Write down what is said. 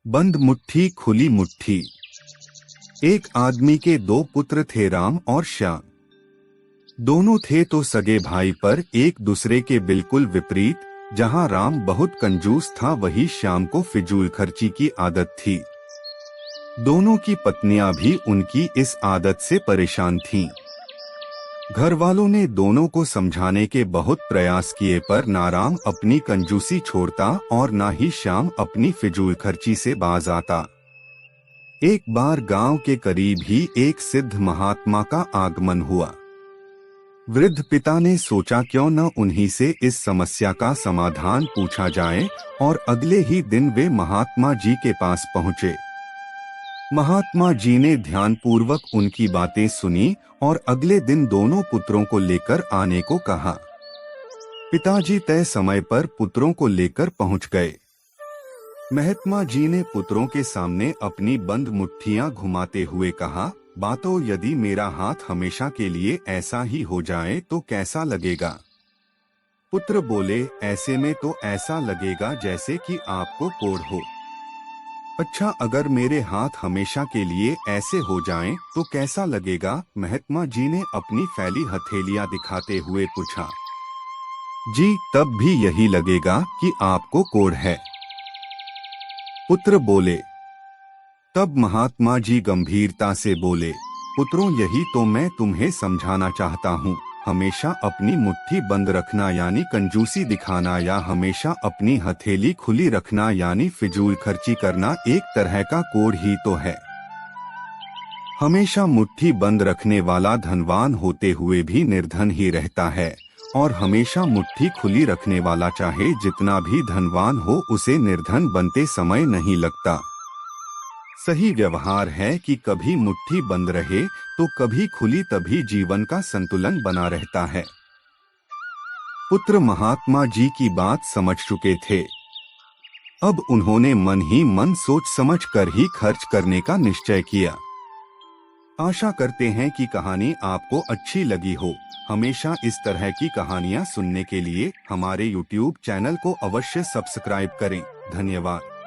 बंद मुट्ठी खुली मुट्ठी। एक आदमी के दो पुत्र थे, राम और श्याम। दोनों थे तो सगे भाई, पर एक दूसरे के बिल्कुल विपरीत। जहां राम बहुत कंजूस था, वही श्याम को फिजूल खर्ची की आदत थी। दोनों की पत्नियां भी उनकी इस आदत से परेशान थीं। घर वालों ने दोनों को समझाने के बहुत प्रयास किए, पर ना राम अपनी कंजूसी छोड़ता और ना ही श्याम अपनी फिजूल खर्ची से बाज आता। एक बार गांव के करीब ही एक सिद्ध महात्मा का आगमन हुआ। वृद्ध पिता ने सोचा क्यों न उन्हीं से इस समस्या का समाधान पूछा जाए, और अगले ही दिन वे महात्मा जी के पास पहुंचे। महात्मा जी ने ध्यानपूर्वक उनकी बातें सुनी और अगले दिन दोनों पुत्रों को लेकर आने को कहा। पिताजी तय समय पर पुत्रों को लेकर पहुंच गए। महात्मा जी ने पुत्रों के सामने अपनी बंद मुट्ठियां घुमाते हुए कहा, बातों, यदि मेरा हाथ हमेशा के लिए ऐसा ही हो जाए तो कैसा लगेगा? पुत्र बोले, ऐसे में तो ऐसा लगेगा जैसे कि आपको कोढ़ हो। अच्छा, अगर मेरे हाथ हमेशा के लिए ऐसे हो जाएं तो कैसा लगेगा? महात्मा जी ने अपनी फैली हथेलियां दिखाते हुए पूछा। जी, तब भी यही लगेगा कि आपको कोढ़ है। पुत्र बोले। तब महात्मा जी गंभीरता से बोले, पुत्रों, यही तो मैं तुम्हें समझाना चाहता हूँ। हमेशा अपनी मुट्ठी बंद रखना यानी कंजूसी दिखाना, या हमेशा अपनी हथेली खुली रखना यानी फिजूल खर्ची करना एक तरह का कोढ़ ही तो है। हमेशा मुट्ठी बंद रखने वाला धनवान होते हुए भी निर्धन ही रहता है, और हमेशा मुट्ठी खुली रखने वाला चाहे जितना भी धनवान हो, उसे निर्धन बनते समय नहीं लगता। सही व्यवहार है कि कभी मुट्ठी बंद रहे तो कभी खुली, तभी जीवन का संतुलन बना रहता है। पुत्र महात्मा जी की बात समझ चुके थे। अब उन्होंने मन ही मन सोच समझ कर ही खर्च करने का निश्चय किया। आशा करते हैं कि कहानी आपको अच्छी लगी हो। हमेशा इस तरह की कहानियां सुनने के लिए हमारे YouTube चैनल को अवश्य सब्सक्राइब करें। धन्यवाद।